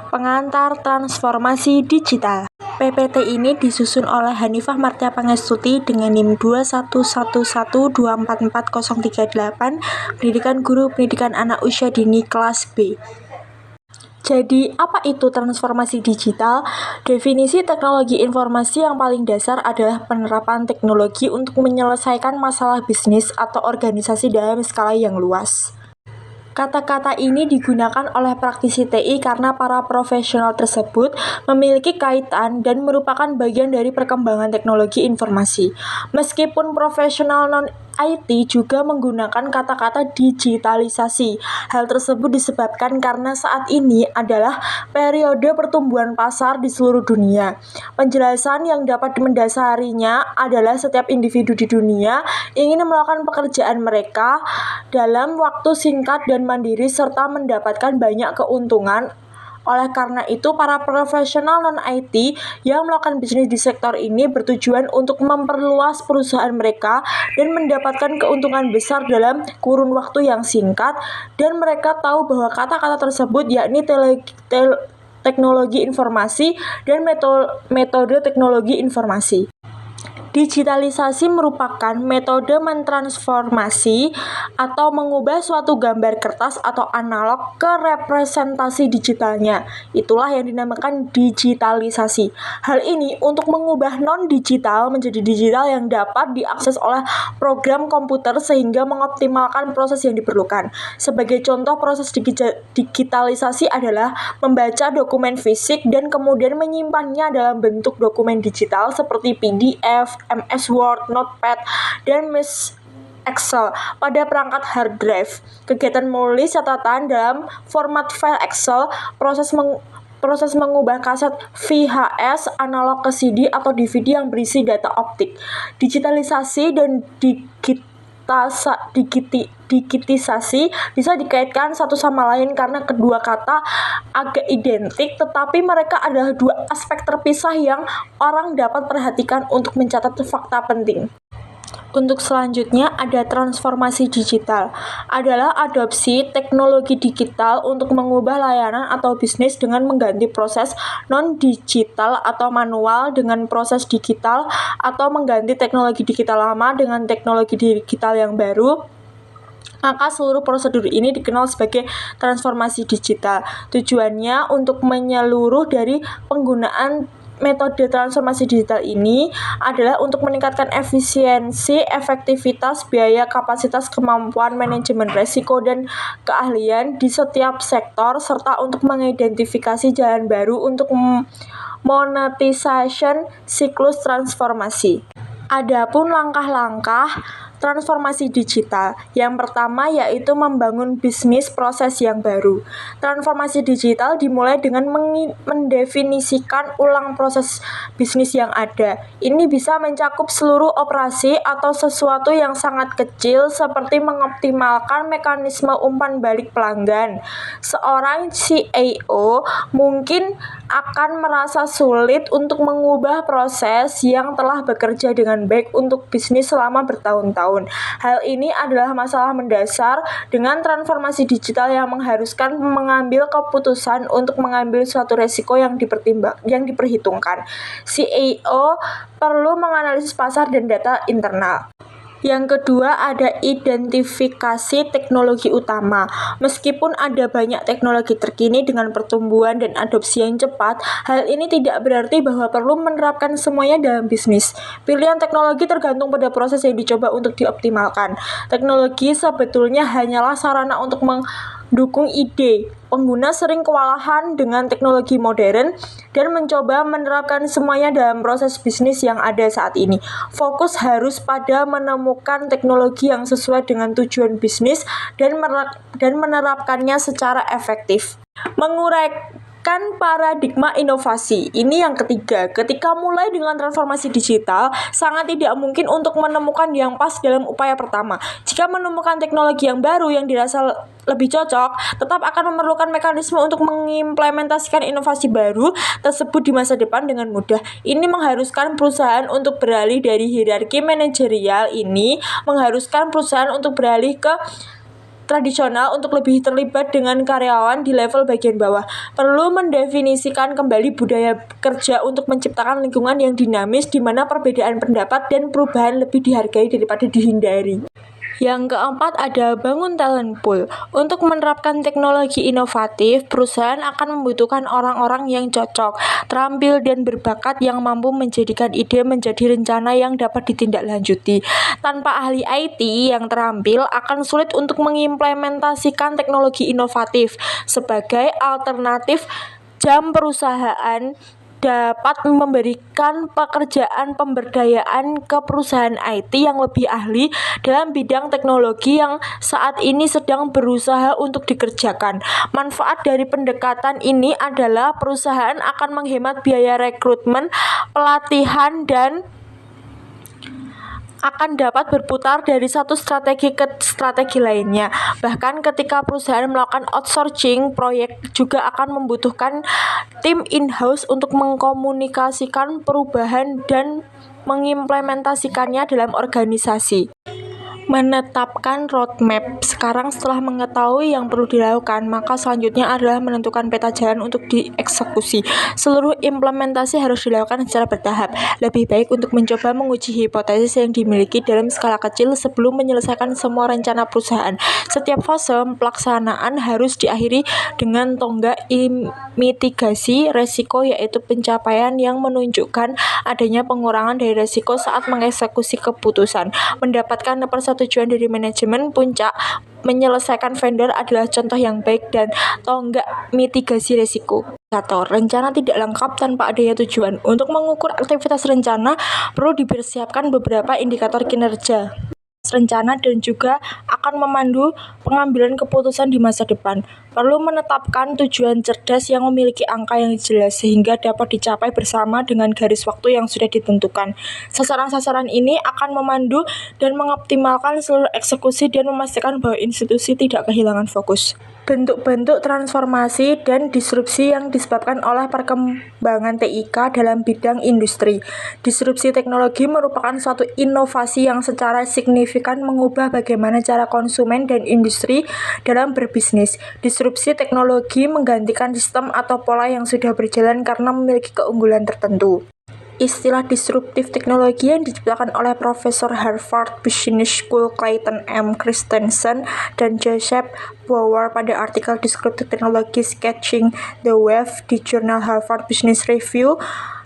Pengantar Transformasi Digital. PPT ini disusun oleh Hanifah Martia Pangestuti dengan NIM 21112444038, Pendidikan Guru Pendidikan Anak Usia Dini kelas B. Jadi, apa itu transformasi digital? Definisi teknologi informasi yang paling dasar adalah penerapan teknologi untuk menyelesaikan masalah bisnis atau organisasi dalam skala yang luas. Kata-kata ini digunakan oleh praktisi TI karena para profesional tersebut memiliki kaitan dan merupakan bagian dari perkembangan teknologi informasi. Meskipun profesional non-IT juga menggunakan kata-kata digitalisasi. Hal tersebut disebabkan karena saat ini adalah periode pertumbuhan pasar di seluruh dunia. Penjelasan yang dapat mendasarinya adalah setiap individu di dunia ingin melakukan pekerjaan mereka dalam waktu singkat dan mandiri serta mendapatkan banyak keuntungan. Oleh karena itu, para profesional non-IT yang melakukan bisnis di sektor ini bertujuan untuk memperluas perusahaan mereka dan mendapatkan keuntungan besar dalam kurun waktu yang singkat, dan mereka tahu bahwa kata-kata tersebut yakni teknologi informasi dan metode teknologi informasi. Digitalisasi merupakan metode mentransformasi atau mengubah suatu gambar kertas atau analog ke representasi digitalnya. Itulah yang dinamakan digitalisasi. Hal ini untuk mengubah non-digital menjadi digital yang dapat diakses oleh program komputer sehingga mengoptimalkan proses yang diperlukan. Sebagai contoh, proses digitalisasi adalah membaca dokumen fisik dan kemudian menyimpannya dalam bentuk dokumen digital seperti PDF, MS Word, Notepad, dan Excel pada perangkat hard drive. Kegiatan menulis catatan dalam format file Excel, proses mengubah kaset VHS analog ke CD atau DVD yang berisi data optik. Digitalisasi dan digitisasi bisa dikaitkan satu sama lain karena kedua kata agak identik, tetapi mereka adalah dua aspek terpisah yang orang dapat perhatikan untuk mencatat fakta penting. Untuk selanjutnya ada transformasi digital, adalah adopsi teknologi digital untuk mengubah layanan atau bisnis dengan mengganti proses non-digital atau manual dengan proses digital, atau mengganti teknologi digital lama dengan teknologi digital yang baru. Maka seluruh prosedur ini dikenal sebagai transformasi digital. Tujuannya untuk menyeluruh dari penggunaan metode transformasi digital ini adalah untuk meningkatkan efisiensi, efektivitas, biaya, kapasitas, kemampuan, manajemen risiko, dan keahlian di setiap sektor, serta untuk mengidentifikasi jalan baru untuk monetisation siklus transformasi. Adapun langkah-langkah transformasi digital. Yang pertama yaitu membangun bisnis proses yang baru. Transformasi digital dimulai dengan mendefinisikan ulang proses bisnis yang ada. Ini bisa mencakup seluruh operasi atau sesuatu yang sangat kecil seperti mengoptimalkan mekanisme umpan balik pelanggan. Seorang CEO mungkin akan merasa sulit untuk mengubah proses yang telah bekerja dengan baik untuk bisnis selama bertahun-tahun. Hal ini adalah masalah mendasar dengan transformasi digital yang mengharuskan mengambil keputusan untuk mengambil suatu resiko yang diperhitungkan. CEO perlu menganalisis pasar dan data internal. Yang kedua ada identifikasi teknologi utama. Meskipun ada banyak teknologi terkini dengan pertumbuhan dan adopsi yang cepat, hal ini tidak berarti bahwa perlu menerapkan semuanya dalam bisnis. Pilihan teknologi tergantung pada proses yang dicoba untuk dioptimalkan. Teknologi sebetulnya hanyalah sarana untuk mendukung ide. Pengguna sering kewalahan dengan teknologi modern dan mencoba menerapkan semuanya dalam proses bisnis yang ada saat ini. Fokus harus pada menemukan teknologi yang sesuai dengan tujuan bisnis dan menerapkannya secara efektif. Menguraikan paradigma inovasi. Ini yang ketiga. Ketika mulai dengan transformasi digital, sangat tidak mungkin untuk menemukan yang pas dalam upaya pertama. Jika menemukan teknologi yang baru yang dirasa lebih cocok, tetap akan memerlukan mekanisme untuk mengimplementasikan inovasi baru tersebut di masa depan dengan mudah. Ini mengharuskan perusahaan untuk beralih dari hierarki manajerial ke tradisional untuk lebih terlibat dengan karyawan di level bagian bawah. Perlu mendefinisikan kembali budaya kerja untuk menciptakan lingkungan yang dinamis di mana perbedaan pendapat dan perubahan lebih dihargai daripada dihindari. Yang keempat ada bangun talent pool. Untuk menerapkan teknologi inovatif, perusahaan akan membutuhkan orang-orang yang cocok, terampil dan berbakat yang mampu menjadikan ide menjadi rencana yang dapat ditindaklanjuti. Tanpa ahli IT yang terampil akan sulit untuk mengimplementasikan teknologi inovatif. Sebagai alternatif, jam perusahaan dapat memberikan pekerjaan pemberdayaan ke perusahaan IT yang lebih ahli dalam bidang teknologi yang saat ini sedang berusaha untuk dikerjakan. Manfaat dari pendekatan ini adalah perusahaan akan menghemat biaya rekrutmen, pelatihan, dan akan dapat berputar dari satu strategi ke strategi lainnya. Bahkan ketika perusahaan melakukan outsourcing, proyek juga akan membutuhkan tim in-house untuk mengkomunikasikan perubahan dan mengimplementasikannya dalam organisasi. Menetapkan roadmap. Sekarang setelah mengetahui yang perlu dilakukan, maka selanjutnya adalah menentukan peta jalan untuk dieksekusi. Seluruh implementasi harus dilakukan secara bertahap. Lebih baik untuk mencoba menguji hipotesis yang dimiliki dalam skala kecil sebelum menyelesaikan semua rencana perusahaan. Setiap fase pelaksanaan harus diakhiri dengan tonggak mitigasi resiko, yaitu pencapaian yang menunjukkan adanya pengurangan dari resiko saat mengeksekusi keputusan. Mendapatkan persetujuan dari manajemen puncak menyelesaikan vendor adalah contoh yang baik dan tonggak mitigasi risiko. Rencana tidak lengkap tanpa adanya tujuan. Untuk mengukur aktivitas rencana, perlu dipersiapkan beberapa indikator kinerja rencana dan juga akan memandu pengambilan keputusan di masa depan. Perlu menetapkan tujuan cerdas yang memiliki angka yang jelas sehingga dapat dicapai bersama dengan garis waktu yang sudah ditentukan. Sasaran-sasaran ini akan memandu dan mengoptimalkan seluruh eksekusi dan memastikan bahwa institusi tidak kehilangan fokus. Bentuk-bentuk transformasi dan disrupsi yang disebabkan oleh perkembangan TIK dalam bidang industri. Disrupsi teknologi merupakan suatu inovasi yang secara signifikan mengubah bagaimana cara konsumen dan industri dalam berbisnis. Disrupsi teknologi menggantikan sistem atau pola yang sudah berjalan karena memiliki keunggulan tertentu. Istilah disruptif teknologi yang diciptakan oleh Profesor Harvard Business School Clayton M. Christensen dan Joseph Bauer pada artikel Disruptive Technology Sketching the Wave di jurnal Harvard Business Review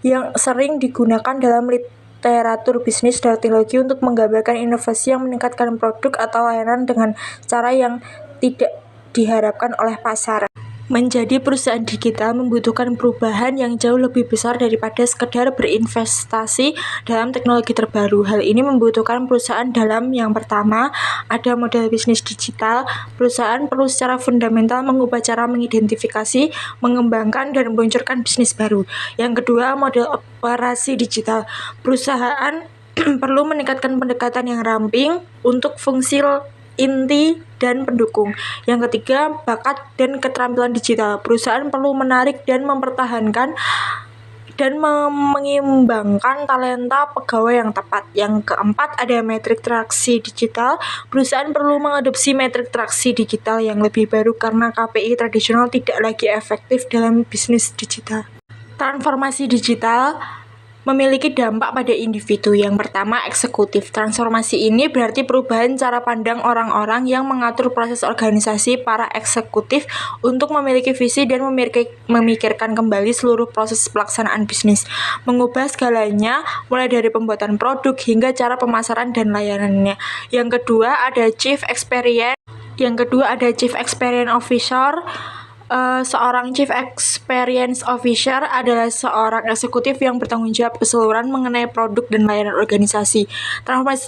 yang sering digunakan dalam literatur bisnis dan teknologi untuk menggambarkan inovasi yang meningkatkan produk atau layanan dengan cara yang tidak diharapkan oleh pasar. Menjadi perusahaan digital membutuhkan perubahan yang jauh lebih besar daripada sekedar berinvestasi dalam teknologi terbaru. Hal ini membutuhkan perusahaan dalam yang pertama, ada model bisnis digital. Perusahaan perlu secara fundamental mengubah cara mengidentifikasi, mengembangkan, dan meluncurkan bisnis baru. Yang kedua, model operasi digital. Perusahaan perlu meningkatkan pendekatan yang ramping untuk fungsi inti dan pendukung. Yang ketiga, bakat dan keterampilan digital. Perusahaan perlu menarik dan mempertahankan dan mengembangkan talenta pegawai yang tepat. Yang keempat, ada metrik traksi digital. Perusahaan perlu mengadopsi metrik traksi digital yang lebih baru karena KPI tradisional tidak lagi efektif dalam bisnis digital. Transformasi digital memiliki dampak pada individu. Yang pertama, eksekutif. Transformasi ini berarti perubahan cara pandang orang-orang yang mengatur proses organisasi. Para eksekutif untuk memiliki visi dan memikirkan kembali seluruh proses pelaksanaan bisnis, mengubah segalanya mulai dari pembuatan produk hingga cara pemasaran dan layanannya. Yang kedua ada Chief Experience Officer. Seorang Chief Experience Officer adalah seorang eksekutif yang bertanggung jawab keseluruhan mengenai produk dan layanan organisasi.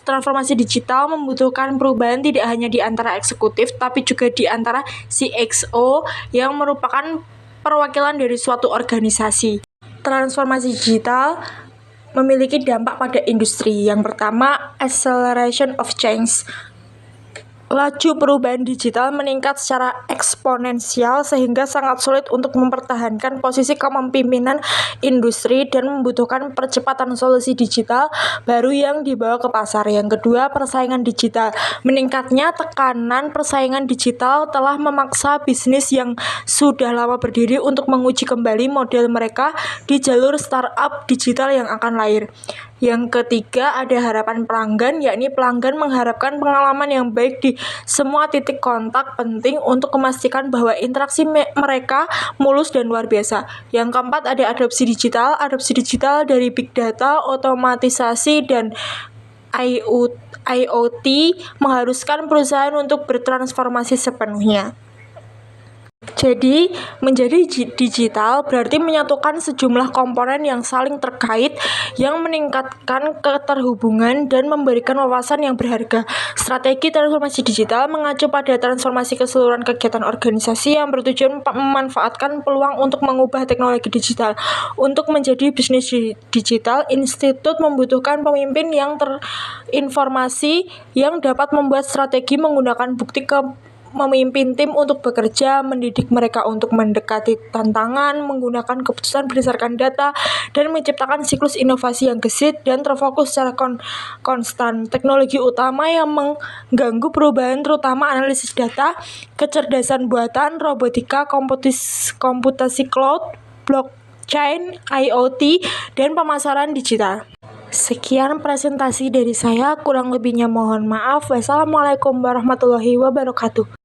Transformasi digital membutuhkan perubahan tidak hanya di antara eksekutif, tapi juga di antara CXO yang merupakan perwakilan dari suatu organisasi. Transformasi digital memiliki dampak pada industri. Yang pertama, acceleration of change. Laju perubahan digital meningkat secara eksponensial sehingga sangat sulit untuk mempertahankan posisi kepemimpinan industri dan membutuhkan percepatan solusi digital baru yang dibawa ke pasar. Yang kedua, persaingan digital. Meningkatnya tekanan persaingan digital telah memaksa bisnis yang sudah lama berdiri untuk menguji kembali model mereka di jalur startup digital yang akan lahir. Yang ketiga, ada harapan pelanggan, yakni pelanggan mengharapkan pengalaman yang baik di semua titik kontak penting untuk memastikan bahwa interaksi mereka mulus dan luar biasa. Yang keempat, ada adopsi digital. Adopsi digital dari big data, otomatisasi, dan IoT mengharuskan perusahaan untuk bertransformasi sepenuhnya. Jadi, menjadi digital berarti menyatukan sejumlah komponen yang saling terkait, yang meningkatkan keterhubungan dan memberikan wawasan yang berharga. Strategi transformasi digital mengacu pada transformasi keseluruhan kegiatan organisasi yang bertujuan memanfaatkan peluang untuk mengubah teknologi digital. Untuk menjadi bisnis digital, institut membutuhkan pemimpin yang terinformasi, yang dapat membuat strategi, menggunakan bukti memimpin tim untuk bekerja, mendidik mereka untuk mendekati tantangan, menggunakan keputusan berdasarkan data, dan menciptakan siklus inovasi yang gesit dan terfokus secara konstan. Teknologi utama yang mengganggu perubahan terutama analisis data, kecerdasan buatan, robotika, komputasi cloud, blockchain, IoT, dan pemasaran digital. Sekian presentasi dari saya, kurang lebihnya mohon maaf. Wassalamualaikum warahmatullahi wabarakatuh.